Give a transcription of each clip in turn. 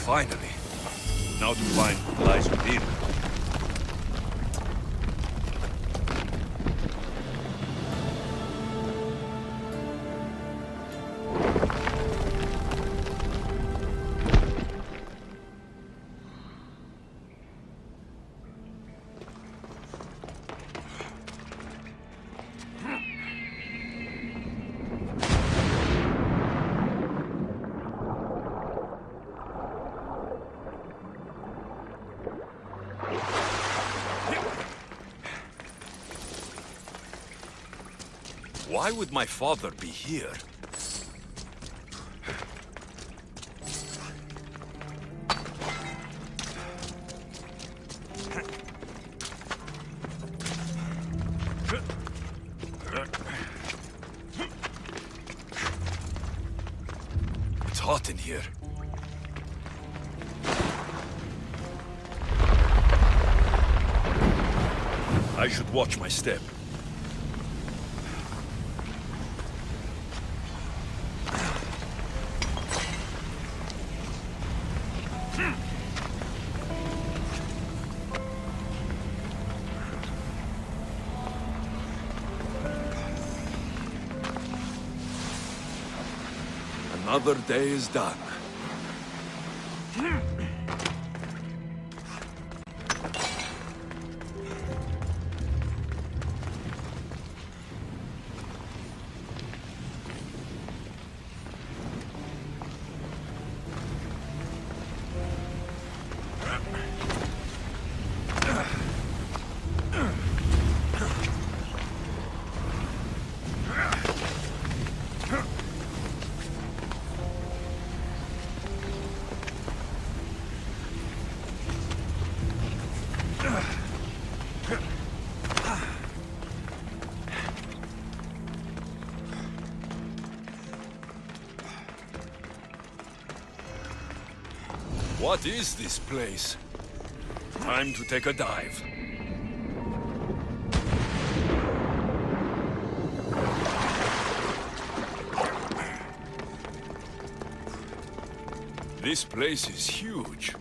Finally. Now to find what lies within. Why would my father be here? It's hot in here. I should watch my step. Another day is done. What is this place? Time to take a dive. This place is huge.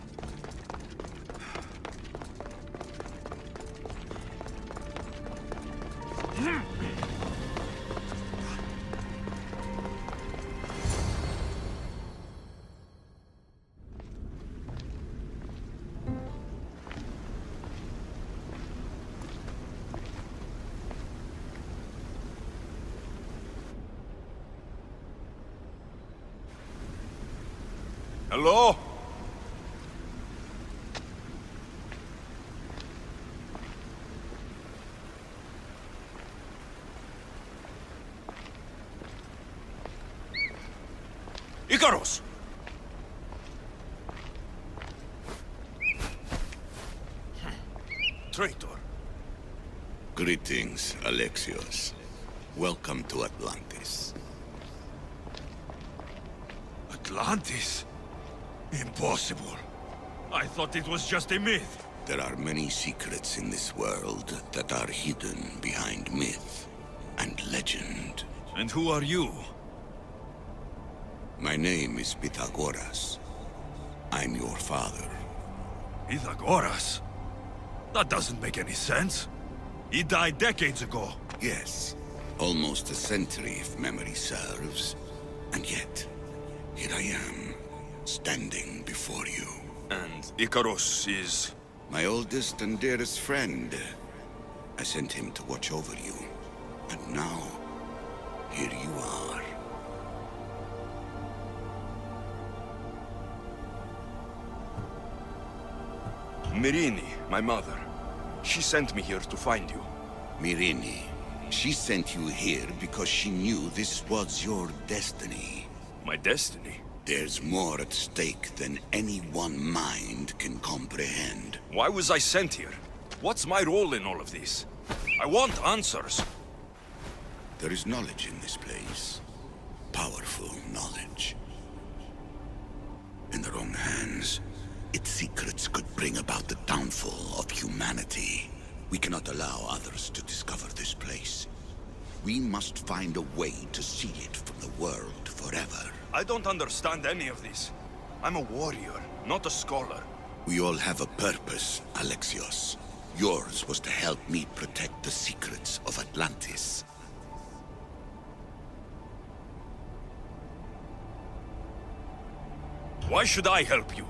Hello? Icarus! Traitor. Greetings, Alexios. Welcome to Atlantis. Atlantis? Impossible. I thought it was just a myth. There are many secrets in this world that are hidden behind myth and legend. And who are you? My name is Pythagoras. I'm your father. Pythagoras? That doesn't make any sense. He died decades ago. Yes, almost a century if memory serves. And yet, here I am, standing before you. And Icarus is... My oldest and dearest friend. I sent him to watch over you. And now, here you are. Myrrine, my mother. She sent me here to find you. Myrrine, she sent you here because she knew this was your destiny. My destiny? There's more at stake than any one mind can comprehend. Why was I sent here? What's my role in all of this? I want answers. There is knowledge in this place. Powerful knowledge. In the wrong hands, its secrets could bring about the downfall of humanity. We cannot allow others to discover this place. We must find a way to seal it from the world forever. I don't understand any of this. I'm a warrior, not a scholar. We all have a purpose, Alexios. Yours was to help me protect the secrets of Atlantis. Why should I help you?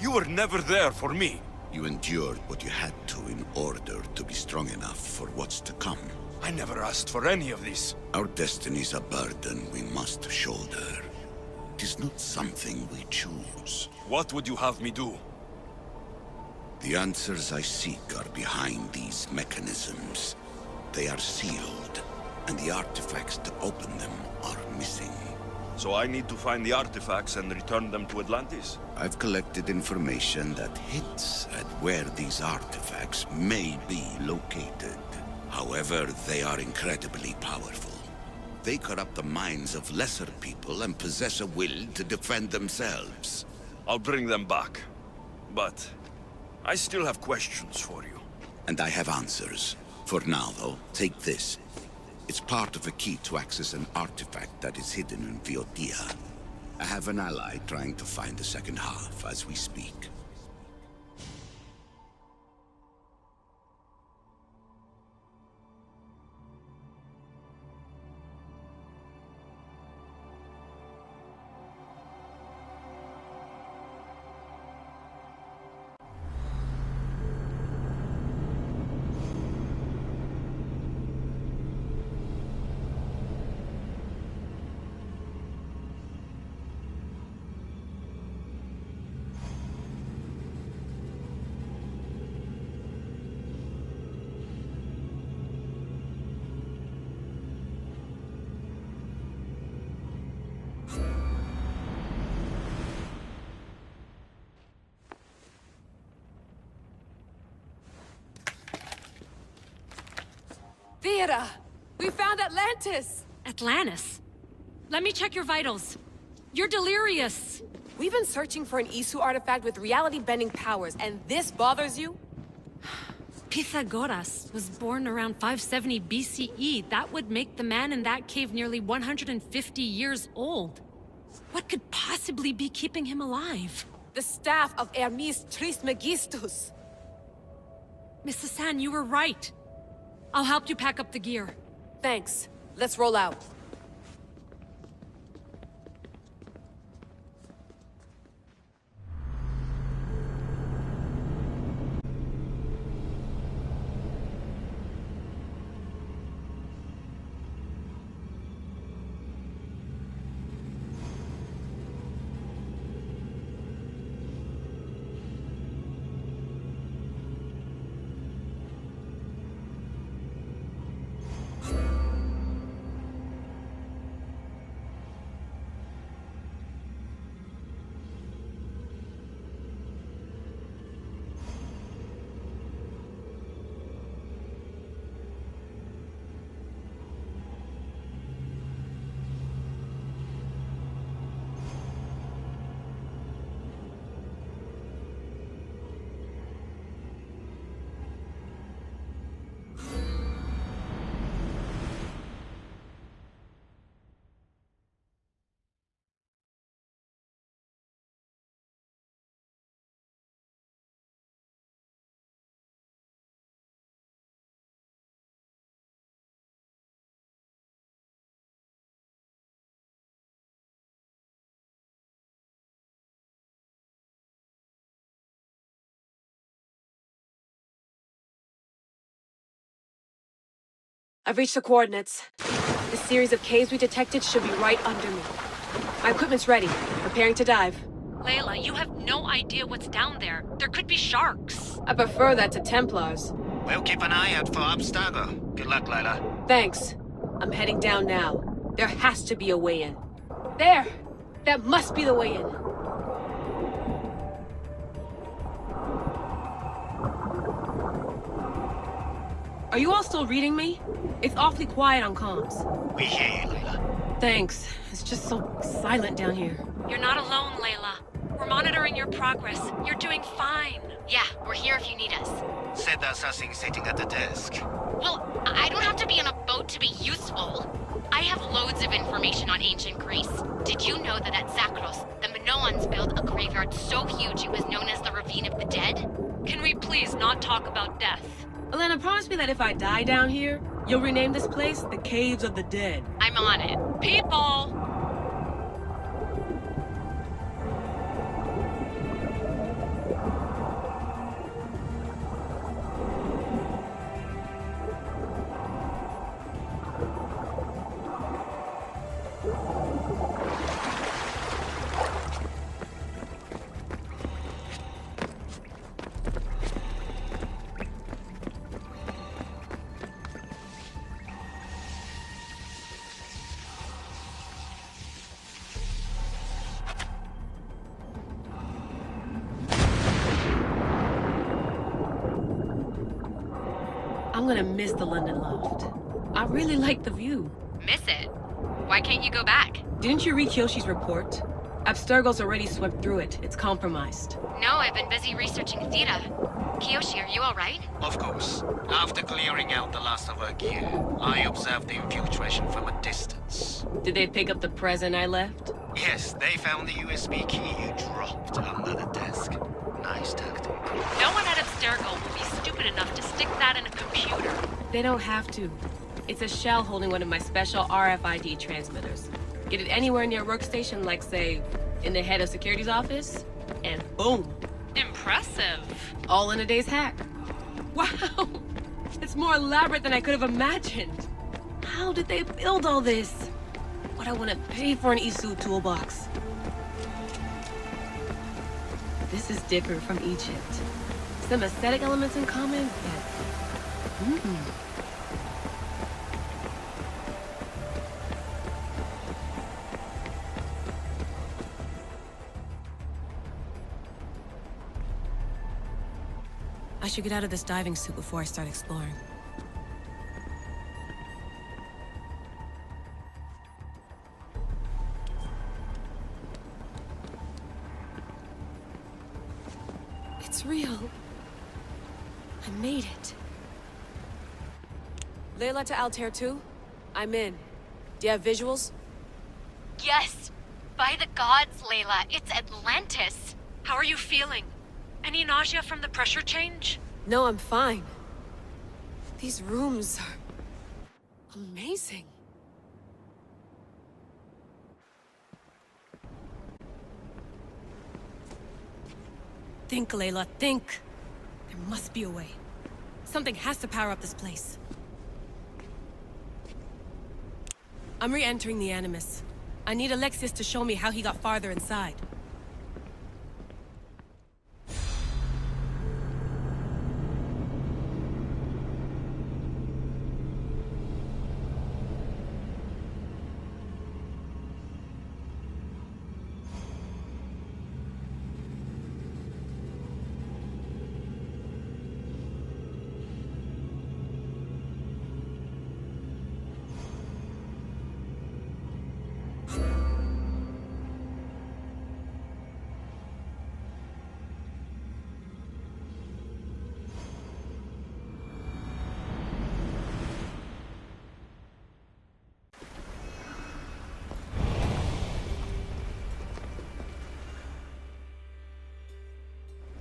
You were never there for me. You endured what you had to in order to be strong enough for what's to come. I never asked for any of this. Our destiny's a burden we must shoulder. It is not something we choose. What would you have me do? The answers I seek are behind these mechanisms. They are sealed, and the artifacts to open them are missing. So I need to find the artifacts and return them to Atlantis? I've collected information that hints at where these artifacts may be located. However, they are incredibly powerful. They corrupt the minds of lesser people and possess a will to defend themselves. I'll bring them back. But I still have questions for you. And I have answers. For now, though, take this. It's part of a key to access an artifact that is hidden in Viotia. I have an ally trying to find the second half as we speak. Theata! We found Atlantis! Atlantis? Let me check your vitals. You're delirious. We've been searching for an Isu artifact with reality-bending powers, and this bothers you? Pythagoras was born around 570 BCE. That would make the man in that cave nearly 150 years old. What could possibly be keeping him alive? The staff of Hermes Trismegistus! Mrs. San, you were right. I'll help you pack up the gear. Thanks. Let's roll out. I've reached the coordinates. The series of caves we detected should be right under me. My equipment's ready. Preparing to dive. Layla, you have no idea what's down there. There could be sharks. I prefer that to Templars. We'll keep an eye out for Abstergo. Good luck, Layla. Thanks. I'm heading down now. There has to be a way in. There! That must be the way in. Are you all still reading me? It's awfully quiet on comms. We hear you, Layla. Thanks. It's just so silent down here. You're not alone, Layla. We're monitoring your progress. You're doing fine. Yeah, we're here if you need us. Said there's something sitting at the desk. Well, I don't have to be on a boat to be useful. I have loads of information on ancient Greece. Did you know that at Zakros, the Minoans built a graveyard so huge it was known as the Ravine of the Dead? Can we please not talk about death? Elena, promise me that if I die down here, you'll rename this place the Caves of the Dead. I'm on it. People! I'm gonna miss the London loft. I really like the view. Miss it? Why can't you go back? Didn't you read Kyoshi's report? Abstergo's already swept through it. It's compromised. No, I've been busy researching Theta. Kiyoshi, are you alright? Of course. After clearing out the last of her gear, I observed the infiltration from a distance. Did they pick up the present I left? Yes, they found the USB key you dropped under the desk. Nice tactic. No one at Abstergo will be stupid enough to stick that in a computer. They don't have to. It's a shell holding one of my special RFID transmitters. Get it anywhere near a workstation, like, say, in the head of security's office, and boom! Impressive. All in a day's hack. Wow! It's more elaborate than I could have imagined. How did they build all this? What I want to pay for an Isu toolbox. This is Dipper from Egypt. Some aesthetic elements in common, yet... I should get out of this diving suit before I start exploring. It's real. I made it. Layla to Altair 2? I'm in. Do you have visuals? Yes! By the gods, Layla, it's Atlantis! How are you feeling? Any nausea from the pressure change? No, I'm fine. These rooms are... amazing. Think, Layla, think. There must be a way. Something has to power up this place. I'm re-entering the Animus. I need Alexius to show me how he got farther inside.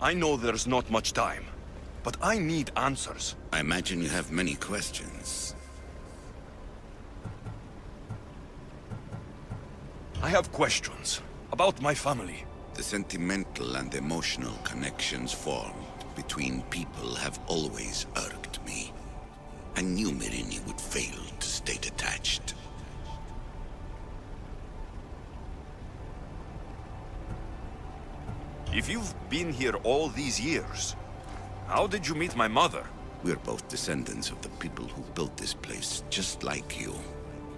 I know there's not much time, but I need answers. I imagine you have many questions. I have questions about my family. The sentimental and emotional connections formed between people have always irked me. I knew Myrini would fail to stay detached. If you've been here all these years, how did you meet my mother? We're both descendants of the people who built this place, just like you.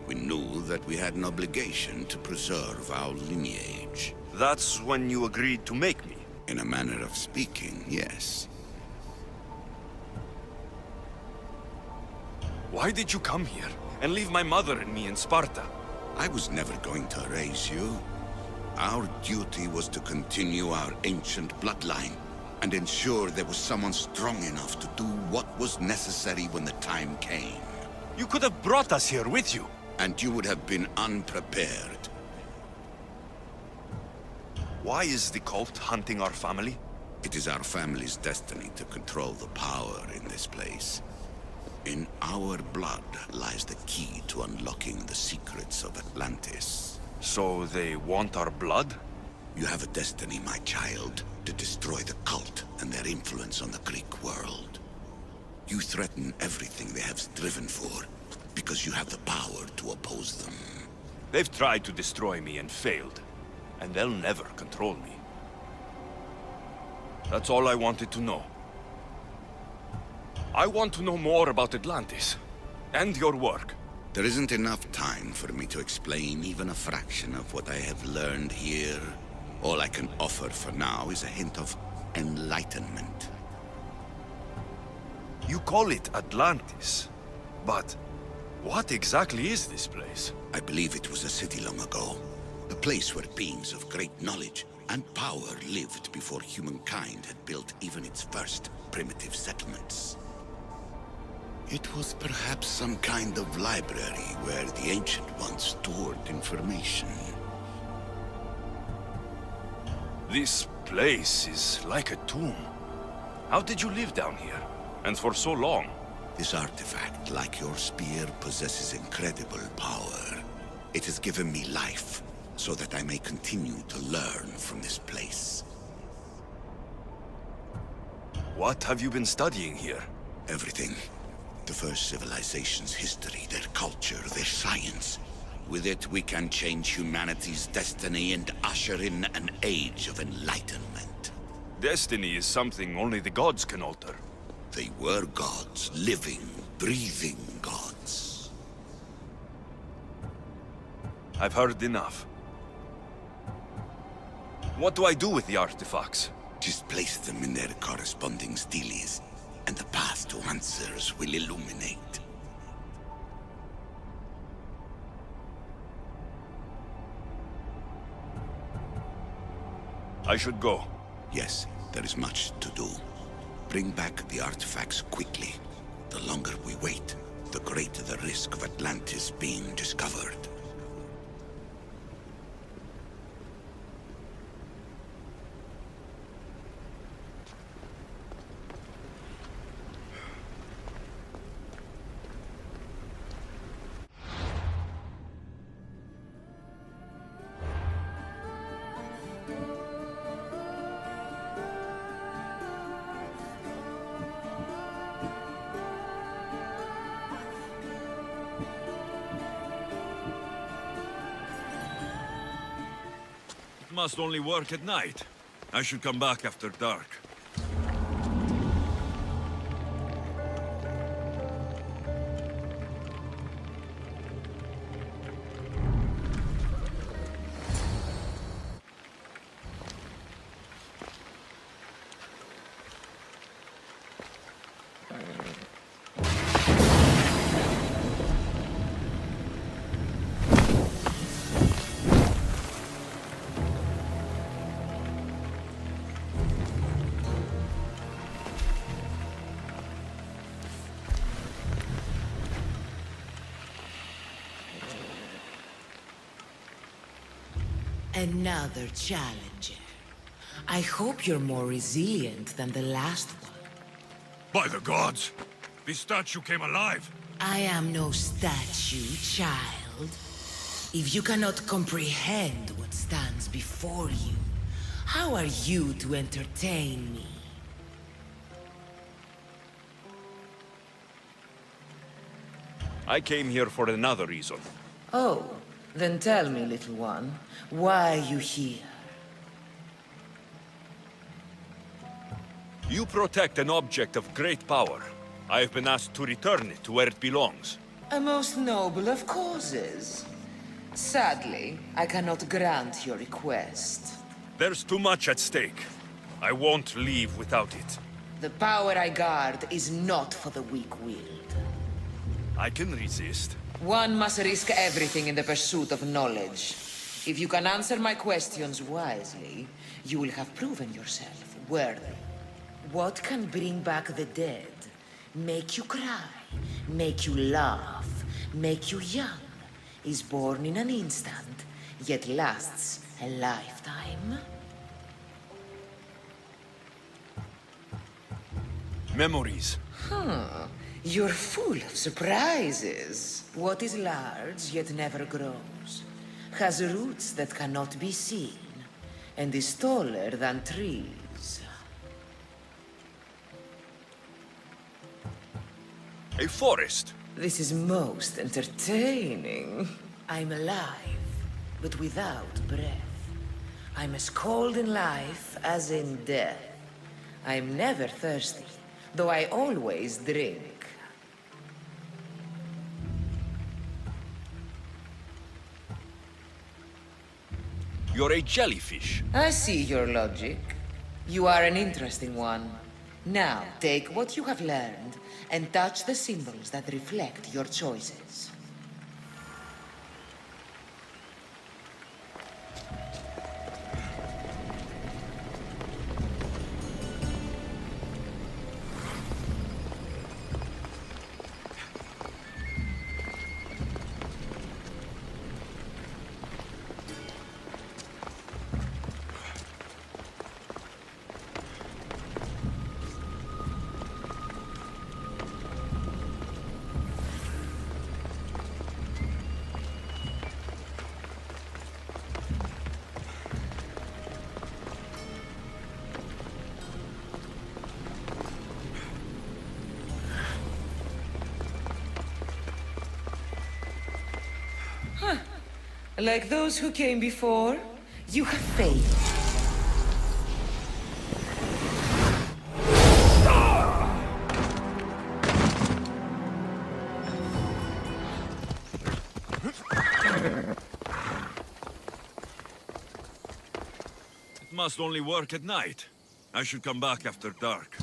We knew that we had an obligation to preserve our lineage. That's when you agreed to make me. In a manner of speaking, yes. Why did you come here and leave my mother and me in Sparta? I was never going to erase you. Our duty was to continue our ancient bloodline. and ensure there was someone strong enough to do what was necessary when the time came. You could have brought us here with you. And you would have been unprepared. Why is the cult hunting our family? It is our family's destiny to control the power in this place. In our blood lies the key to unlocking the secrets of Atlantis. So they want our blood? You have a destiny, my child, to destroy the cult and their influence on the Greek world. You threaten everything they have striven for, because you have the power to oppose them. They've tried to destroy me and failed, and they'll never control me. That's all I wanted to know. I want to know more about Atlantis, and your work. There isn't enough time for me to explain even a fraction of what I have learned here. All I can offer for now is a hint of enlightenment. You call it Atlantis, but what exactly is this place? I believe it was a city long ago. A place where beings of great knowledge and power lived before humankind had built even its first primitive settlements. It was perhaps some kind of library where the Ancient Ones stored information. This place is like a tomb. How did you live down here? And for so long? This artifact, like your spear, possesses incredible power. It has given me life, so that I may continue to learn from this place. What have you been studying here? Everything. The first civilization's history, their culture, their science. With it, we can change humanity's destiny and usher in an age of enlightenment. Destiny is something only the gods can alter. They were gods, living, breathing gods. I've heard enough. What do I do with the artifacts? Just place them in their corresponding steles, and the path to answers will illuminate. I should go. Yes, there is much to do. Bring back the artifacts quickly. The longer we wait, the greater the risk of Atlantis being discovered. Must only work at night. I should come back after dark. Another challenger. I hope you're more resilient than the last one. By the gods! The statue came alive! I am no statue, child. If you cannot comprehend what stands before you, how are you to entertain me? I came here for another reason. Oh, then tell me, little one, why are you here? You protect an object of great power. I have been asked to return it to where it belongs. A most noble of causes. Sadly, I cannot grant your request. There's too much at stake. I won't leave without it. The power I guard is not for the weak-willed. I can resist. One must risk everything in the pursuit of knowledge. If you can answer my questions wisely, you will have proven yourself worthy. What can bring back the dead, make you cry, make you laugh, make you young, is born in an instant, yet lasts a lifetime? Memories. You're full of surprises. What is large yet never grows, has roots that cannot be seen, and is taller than trees. A forest. This is most entertaining. I'm alive, but without breath. I'm as cold in life as in death. I'm never thirsty, though I always drink. You're a jellyfish. I see your logic. You are an interesting one. Now, take what you have learned and touch the symbols that reflect your choices. Like those who came before, you have failed. It must only work at night. I should come back after dark.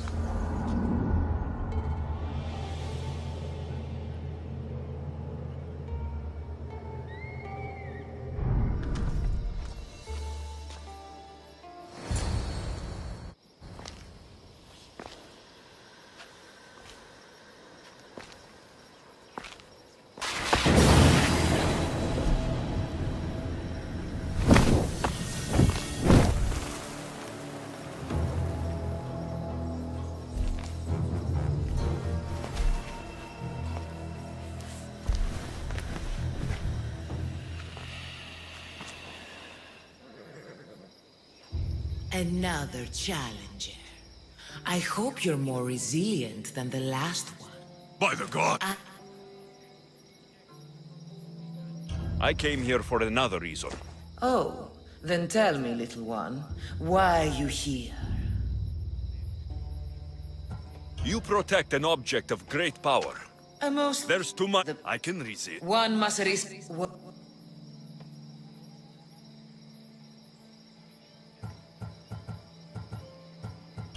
Another challenger. I hope you're more resilient than the last one. By the god! I came here for another reason. Oh, then tell me, little one, why are you here? You protect an object of great power. A most... There's too much. I can resist. One must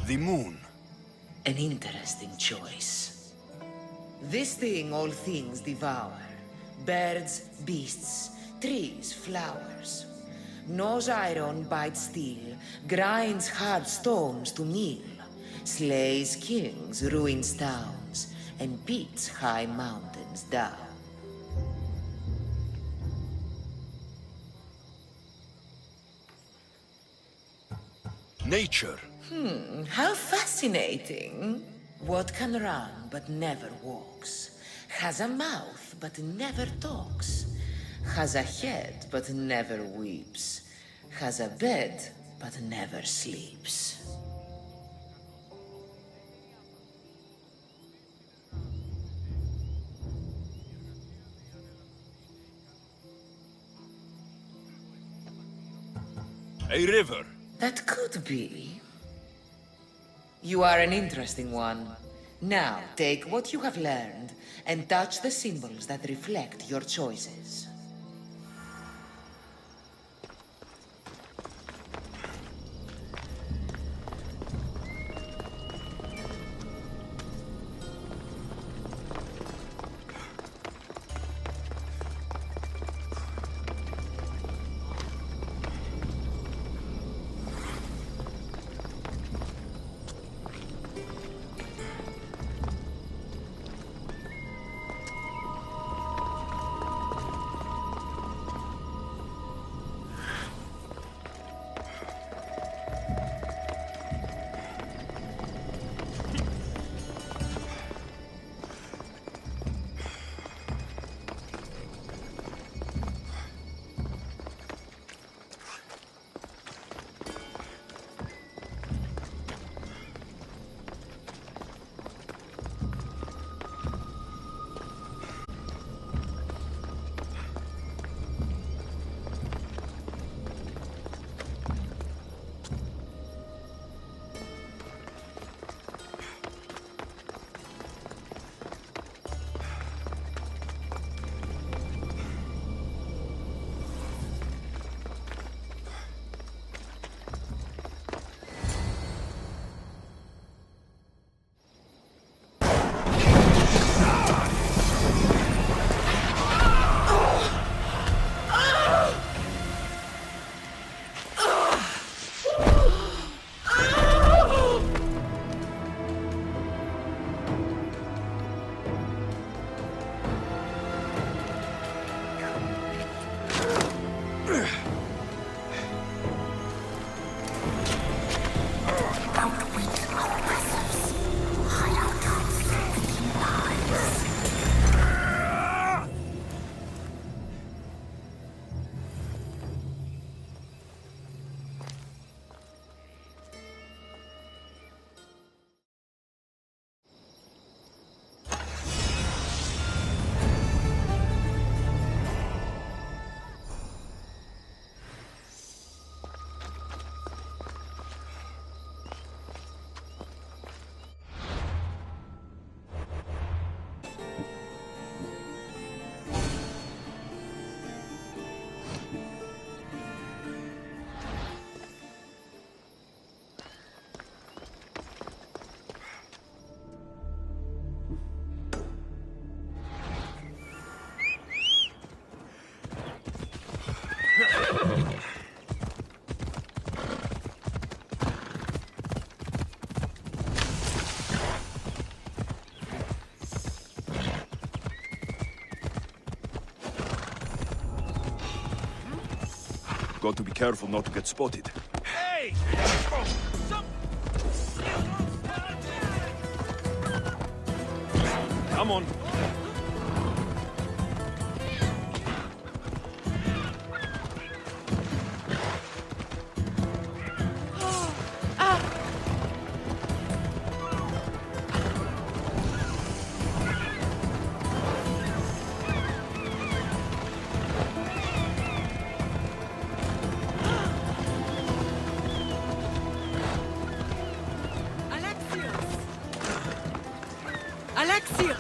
The moon. An interesting choice. This thing all things devour. Birds, beasts, trees, flowers. Gnaws iron, bites steel, grinds hard stones to meal, slays kings, ruins towns, and beats high mountains down. Nature. How fascinating. What can run but never walks? Has a mouth but never talks? Has a head but never weeps? Has a bed but never sleeps? A river. That could be. You are an interesting one. Now, take what you have learned and touch the symbols that reflect your choices. Got to be careful not to get spotted. Hey! Come on. Alexia!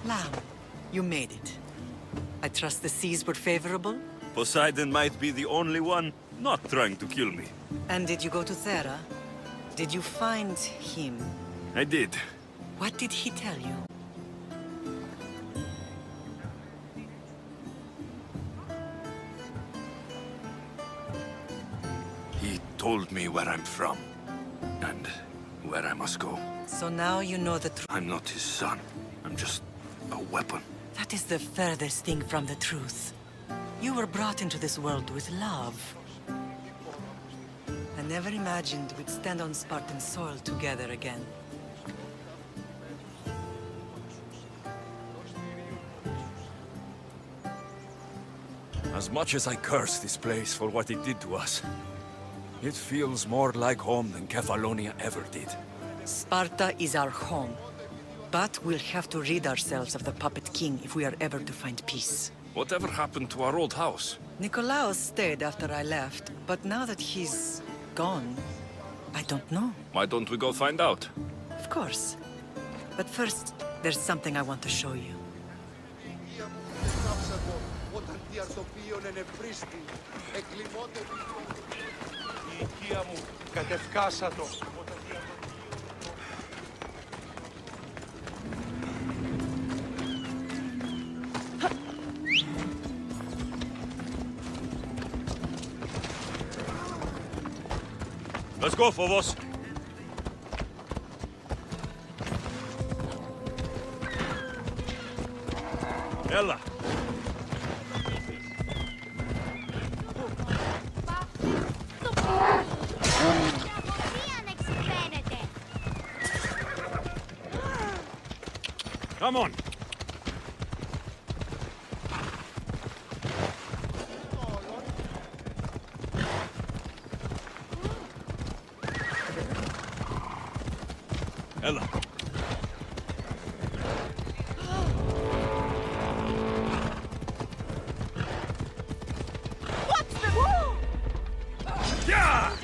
Lamb, you made it. I trust the seas were favorable? Poseidon might be the only one not trying to kill me. And did you go to Thera? Did you find him? I did. What did he tell you? He told me where I'm from. And where I must go. So now you know the truth. I'm not his son. I'm just a weapon. That is the furthest thing from the truth. You were brought into this world with love. I never imagined we'd stand on Spartan soil together again. As much as I curse this place for what it did to us, it feels more like home than Kefalonia ever did. Sparta is our home. But we'll have to rid ourselves of the Puppet King if we are ever to find peace. Whatever happened to our old house? Nikolaos stayed after I left, but now that he's gone, I don't know. Why don't we go find out? Of course. But first, there's something I want to show you. Let's go, Phobos. Ella. Come on. Ella. Yeah!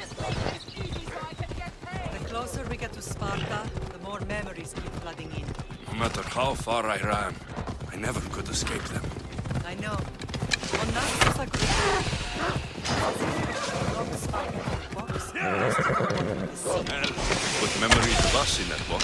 The closer we get to Sparta, the more memories keep flooding in. No matter how far I ran, I never could escape them. I know. On Naxos agreed. Well, put memories of us in that box.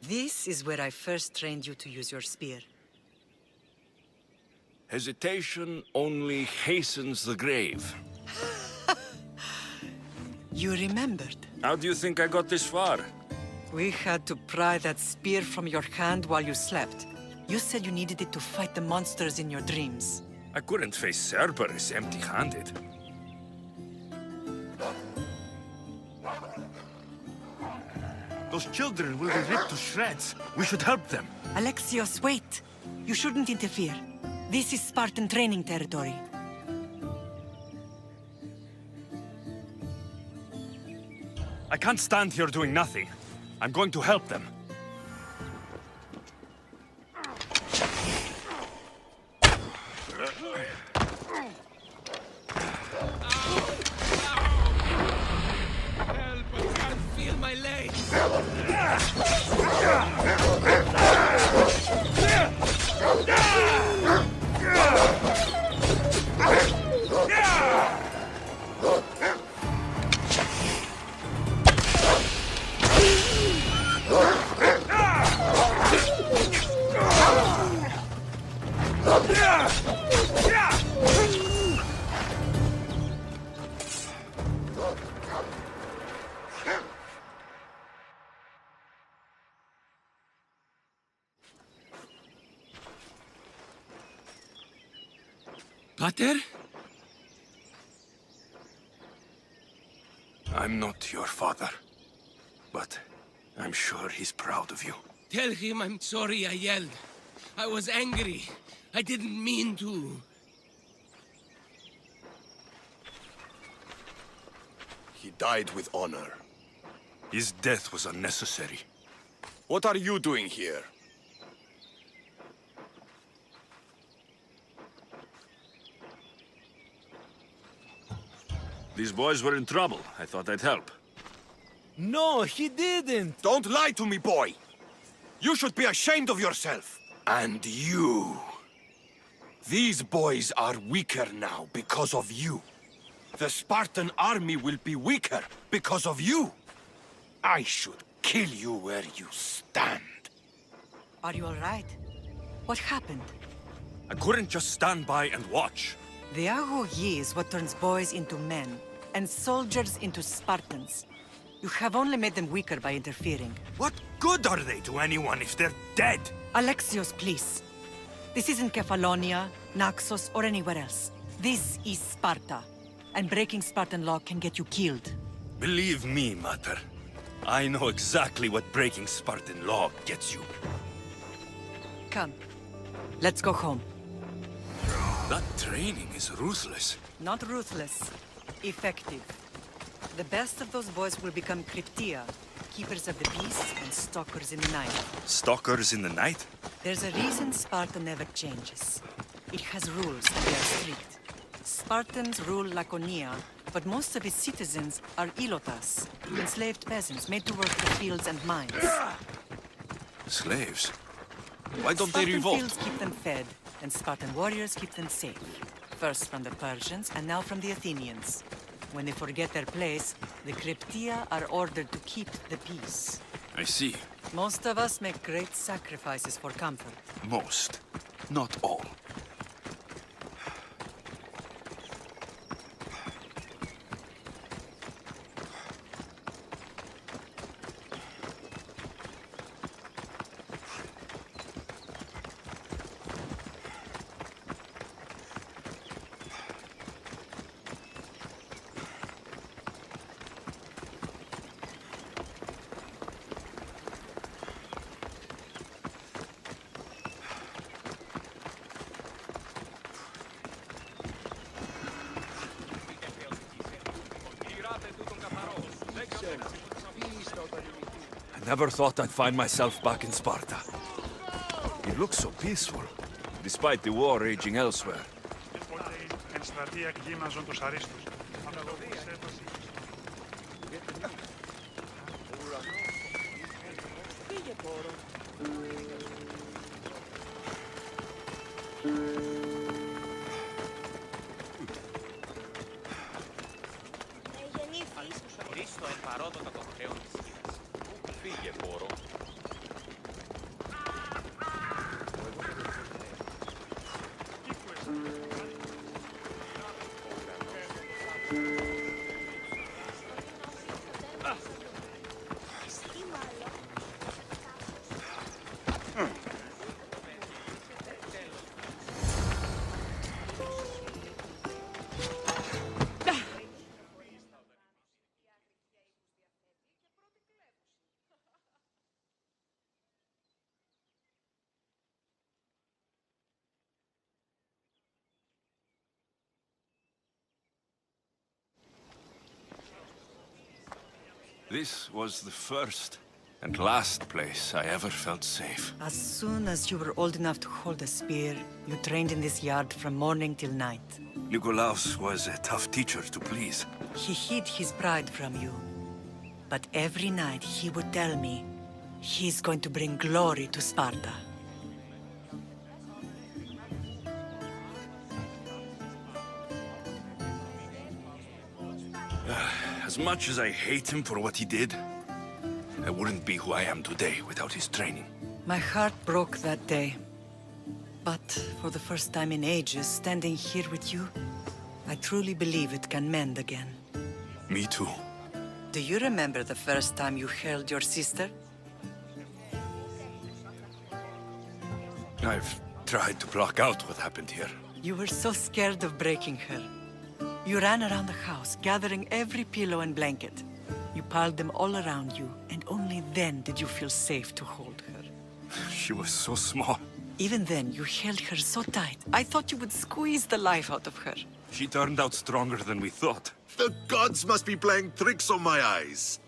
This is where I first trained you to use your spear. Hesitation only hastens the grave. You remembered. How do you think I got this far? We had to pry that spear from your hand while you slept. You said you needed it to fight the monsters in your dreams. I couldn't face Cerberus empty-handed. Those Those children will be ripped to shreds. We should help them. Alexios, wait! You shouldn't interfere. This is Spartan training territory. I can't stand here doing nothing. I'm going to help them. Pater? I'm not your father, but I'm sure he's proud of you. Tell him I'm sorry I yelled. I was angry. I didn't mean to. He died with honor. His death was unnecessary. What are you doing here? These boys were in trouble. I thought I'd help. No, he didn't! Don't lie to me, boy! You should be ashamed of yourself. And you. These boys are weaker now because of you. The Spartan army will be weaker because of you. I should kill you where you stand. Are you all right? What happened? I couldn't just stand by and watch. The Agogi is what turns boys into men, and soldiers into Spartans. You have only made them weaker by interfering. What good are they to anyone if they're dead? Alexios, please. This isn't Kefalonia, Naxos, or anywhere else. This is Sparta, and breaking Spartan law can get you killed. Believe me, Mater. I know exactly what breaking Spartan law gets you. Come, let's go home. That training is ruthless. Not ruthless, effective. The best of those boys will become Cryptia, keepers of the peace and stalkers in the night. Stalkers in the night? There's a reason Sparta never changes. It has rules and they are strict. Spartans rule Laconia, but most of its citizens are ilotas, enslaved peasants made to work the fields and mines. Slaves? Why don't they Spartan revolt? fields keep them fed, and Spartan warriors keep them safe. First from the Persians, and now from the Athenians. When they forget their place, the Cryptia are ordered to keep the peace. I see. Most of us make great sacrifices for comfort. Most. Not all. I never thought I'd find myself back in Sparta. It looks so peaceful, despite the war raging elsewhere. This was the first and last place I ever felt safe. As soon as you were old enough to hold a spear, you trained in this yard from morning till night. Nikolaos was a tough teacher to please. He hid his pride from you. But every night he would tell me, he's going to bring glory to Sparta. As much as I hate him for what he did, I wouldn't be who I am today without his training. My heart broke that day. But for the first time in ages, standing here with you, I truly believe it can mend again. Me too. Do you remember the first time you held your sister? I've tried to block out what happened here. You were so scared of breaking her. You ran around the house, gathering every pillow and blanket. You piled them all around you, and only then did you feel safe to hold her. She was so small. Even then, you held her so tight. I thought you would squeeze the life out of her. She turned out stronger than we thought. The gods must be playing tricks on my eyes.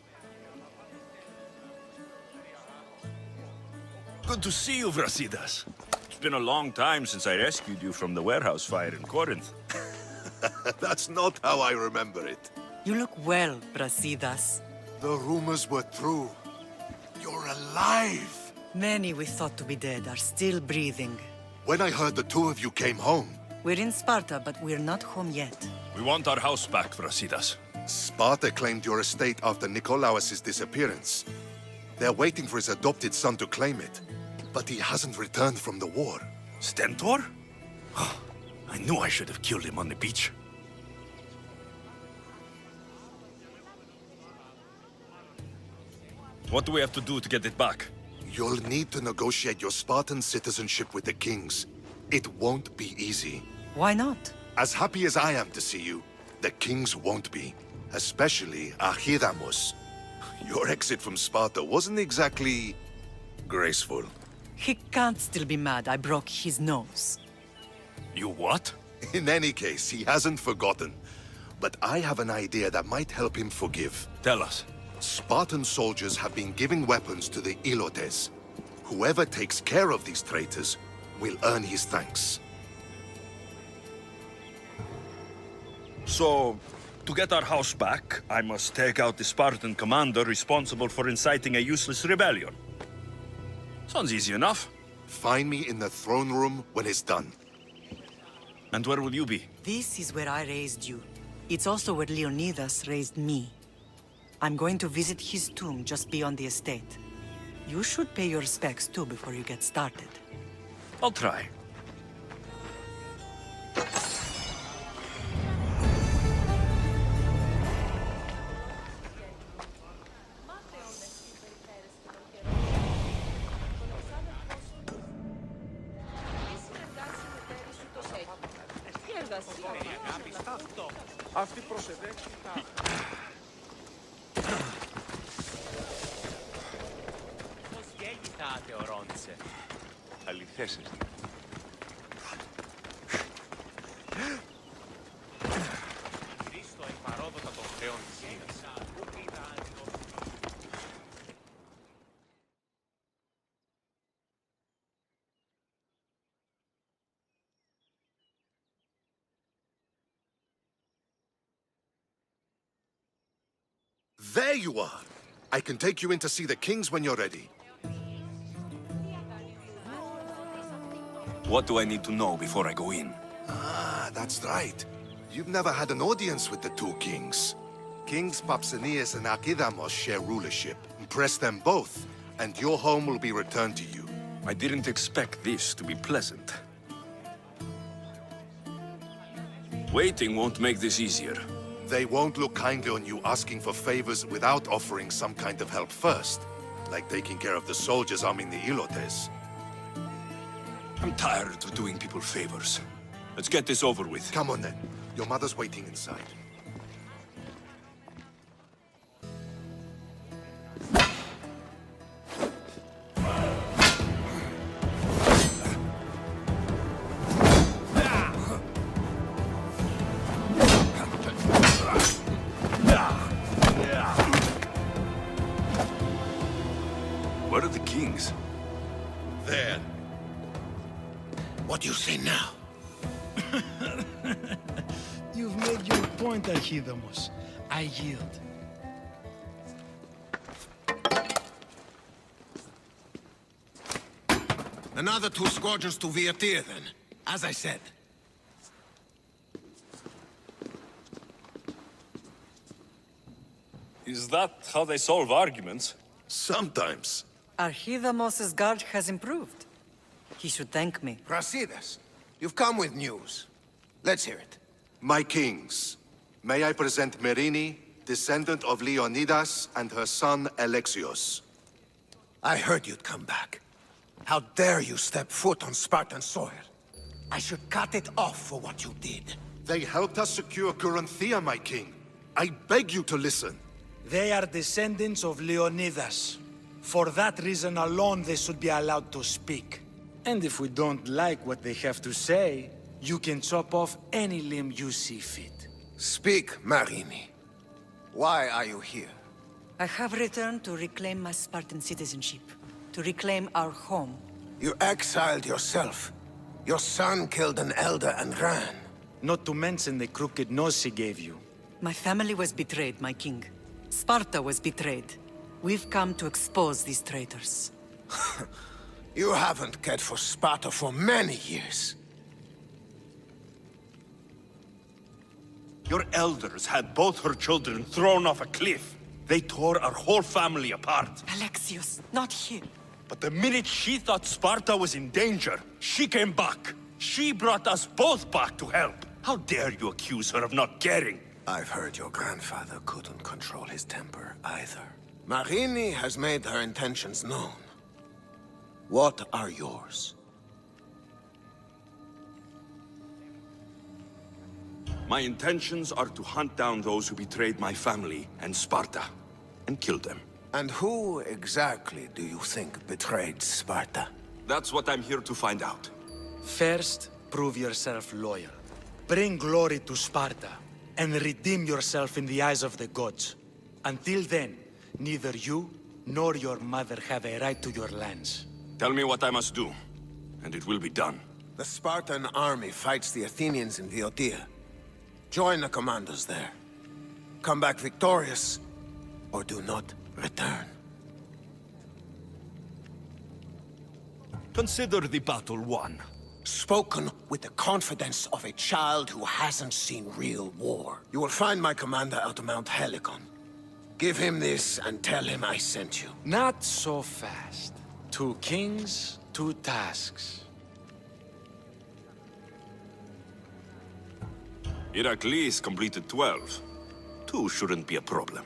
Good to see you, Brasidas. It's been a long time since I rescued you from the warehouse fire in Corinth. That's not how I remember it. You look well, Brasidas. The rumors were true. You're alive! Many we thought to be dead are still breathing. When I heard the two of you came home... We're in Sparta, but we're not home yet. We want our house back, Brasidas. Sparta claimed your estate after Nikolaos' disappearance. They're waiting for his adopted son to claim it. But he hasn't returned from the war. Stentor? I knew I should have killed him on the beach. What do we have to do to get it back? You'll need to negotiate your Spartan citizenship with the kings. It won't be easy. Why not? As happy as I am to see you, the kings won't be. Especially Archidamos. Your exit from Sparta wasn't exactly... graceful. He can't still be mad I broke his nose. You what? In any case, he hasn't forgotten. But I have an idea that might help him forgive. Tell us. Spartan soldiers have been giving weapons to the Ilotes. Whoever takes care of these traitors will earn his thanks. So, to get our house back, I must take out the Spartan commander responsible for inciting a useless rebellion. Sounds easy enough. Find me in the throne room when it's done. And where will you be? This is where I raised you. It's also where Leonidas raised me. I'm going to visit his tomb just beyond the estate. You should pay your respects too before you get started. I'll try. Αυτή προσεδέξει τα... Πώς γέγιτα θεωρώντσε. Αληθές. Χρήστο ευπαρόδοτα των χρέων της Ήγας. There you are! I can take you in to see the kings when you're ready. What do I need to know before I go in? Ah, that's right. You've never had an audience with the two kings. Kings Papsanias and Archidamos share rulership. Impress them both, and your home will be returned to you. I didn't expect this to be pleasant. Waiting won't make this easier. They won't look kindly on you asking for favors without offering some kind of help first, like taking care of the soldiers arming the Ilotes. I'm tired of doing people favors. Let's get this over with. Come on then. Your mother's waiting inside. kings. There. What do you say now? You've made your point, Archidamos. I yield. Another 2 squadrons to Viatir, then. As I said. Is that how they solve arguments? Sometimes. Archidamos's guard has improved. He should thank me. Brasidas, you've come with news. Let's hear it. My kings, may I present Merini, descendant of Leonidas, and her son Alexios. I heard you'd come back. How dare you step foot on Spartan soil? I should cut it off for what you did. They helped us secure Corinthia, my king. I beg you to listen. They are descendants of Leonidas. For that reason alone, they should be allowed to speak. And if we don't like what they have to say, you can chop off any limb you see fit. Speak, Marini. Why are you here? I have returned to reclaim my Spartan citizenship, to reclaim our home. You exiled yourself. Your son killed an elder and ran. Not to mention the crooked nose he gave you. My family was betrayed, my king. Sparta was betrayed. We've come to expose these traitors. You haven't cared for Sparta for many years. Your elders had both her children thrown off a cliff. They tore our whole family apart. Alexios, not here. But the minute she thought Sparta was in danger, she came back. She brought us both back to help. How dare you accuse her of not caring? I've heard your grandfather couldn't control his temper either. Marini has made her intentions known. What are yours? My intentions are to hunt down those who betrayed my family and Sparta, and kill them. And who exactly do you think betrayed Sparta? That's what I'm here to find out. First, prove yourself loyal. Bring glory to Sparta, and redeem yourself in the eyes of the gods. Until then, neither you nor your mother have a right to your lands. Tell me what I must do, and it will be done. The Spartan army fights the Athenians in Viotia. Join the commanders there. Come back victorious, or do not return. Consider the battle won. Spoken with the confidence of a child who hasn't seen real war. You will find my commander at Mount Helicon. Give him this and tell him I sent you. Not so fast. 2 kings, 2 tasks. Heracles completed 12. 2 shouldn't be a problem.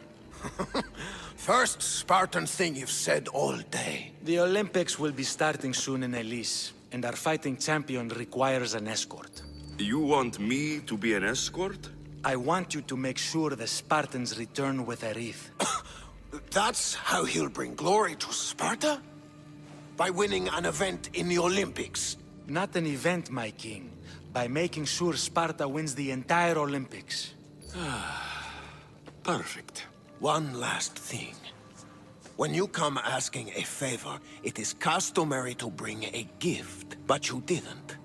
First Spartan thing you've said all day. The Olympics will be starting soon in Elise, and our fighting champion requires an escort. You want me to be an escort? I want you to make sure the Spartans return with a wreath. That's how he'll bring glory to Sparta? By winning an event in the Olympics? Not an event, my king. By making sure Sparta wins the entire Olympics. Perfect. One last thing. When you come asking a favor, it is customary to bring a gift, but you didn't.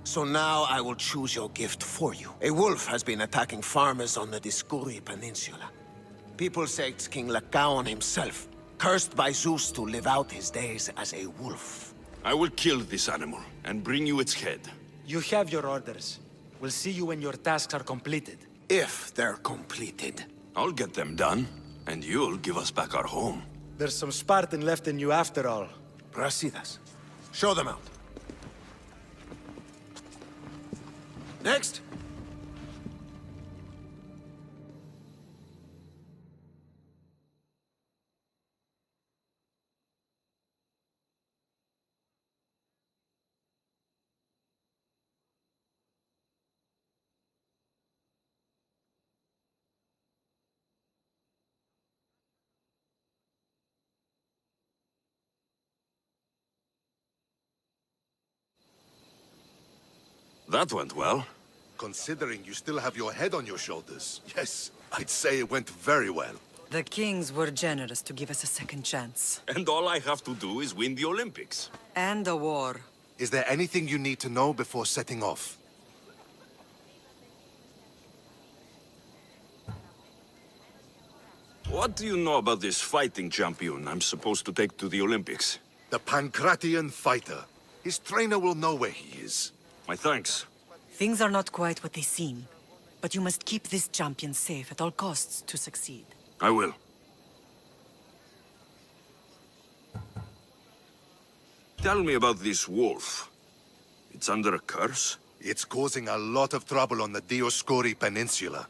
So now I will choose your gift for you. A wolf has been attacking farmers on the Discuri Peninsula. People say it's King Lycaon himself, cursed by Zeus to live out his days as a wolf. I will kill this animal and bring you its head. You have your orders. We'll see you when your tasks are completed. If they're completed. I'll get them done, and you'll give us back our home. There's some Spartan left in you after all. Brasidas, show them out. Next. That went well. Considering you still have your head on your shoulders, yes, I'd say it went very well. The kings were generous to give us a second chance. And all I have to do is win the Olympics. And a war. Is there anything you need to know before setting off? What do you know about this fighting champion I'm supposed to take to the Olympics? The Pancratian fighter. His trainer will know where he is. My thanks. Things are not quite what they seem. But you must keep this champion safe at all costs to succeed. I will. Tell me about this wolf. It's under a curse? It's causing a lot of trouble on the Dioscuri Peninsula.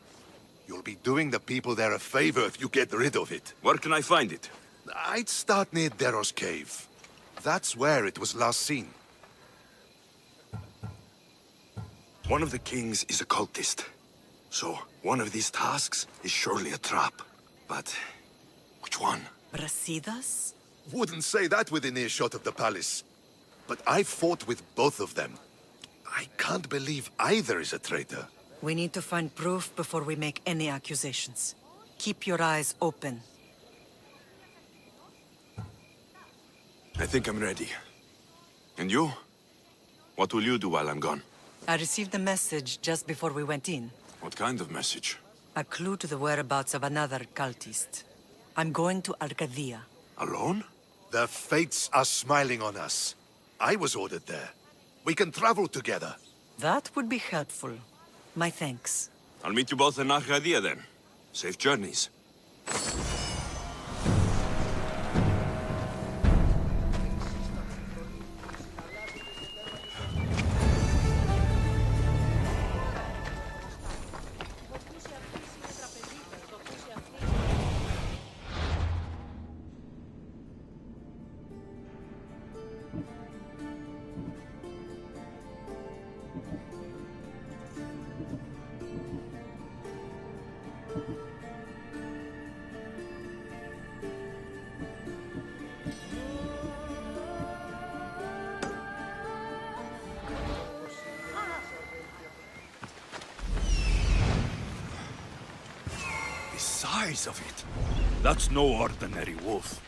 You'll be doing the people there a favor if you get rid of it. Where can I find it? I'd start near Deros Cave. That's where it was last seen. One of the kings is a cultist. So, one of these tasks is surely a trap. But, which one? Brasidas? Wouldn't say that within earshot of the palace. But I fought with both of them. I can't believe either is a traitor. We need to find proof before we make any accusations. Keep your eyes open. I think I'm ready. And you? What will you do while I'm gone? I received a message just before we went in. What kind of message? A clue to the whereabouts of another cultist. I'm going to Arcadia. Alone? The fates are smiling on us. I was ordered there. We can travel together. That would be helpful. My thanks. I'll meet you both in Arcadia then. Safe journeys. Size of it. That's no ordinary wolf.